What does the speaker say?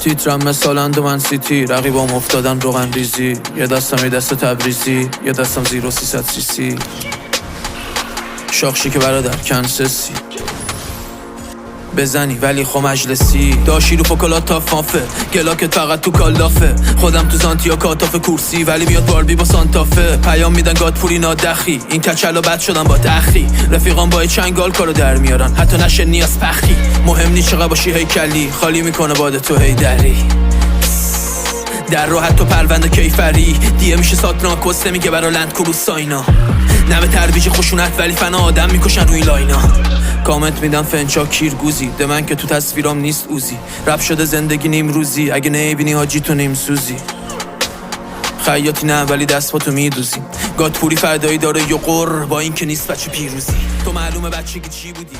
تیترم مثال اندومن سیتی، رقیبام افتادن روغن ریزی. یه دستم یه دست تبریزی، یه دستم 0300 cc. شاخشی که برادر کنسسی بزنی ولی خو مجلسی. داشی رو فکلات تا فانفه، گلاکت فقط تو کالافه. خودم تو زانتیا کاتاف کورسی، ولی میاد باربی با سانتافه. پیام میدن گاد پولی نادخی، این کچلا بد شدن با دخی. رفیقان با چنگال کارو در میارن، حتی نشه نیاز پخی. مهم نیست چقدر باشی هیکلی، خالی میکنه باده تو هیدری. در رو حتی پرونده کیفری دیه میشه ساتنا کسته میگه برا لند کروز ساینا. نه به ترویج خشونت ولی فنا آدم میکشن روی لاینا. کامنت میدم فنچا کیرگوزی، ده من که تو تصویرام نیست اوزی. رپ شده زندگی نیم روزی، اگه نمیبینی حاجی تو نیم سوزی. خیاطی نه ولی دست با تو میدوزی. گاد پوری فردایی داره یه قر با این که نیست بچه پیروزی. تو معلومه بچگی چی بودی.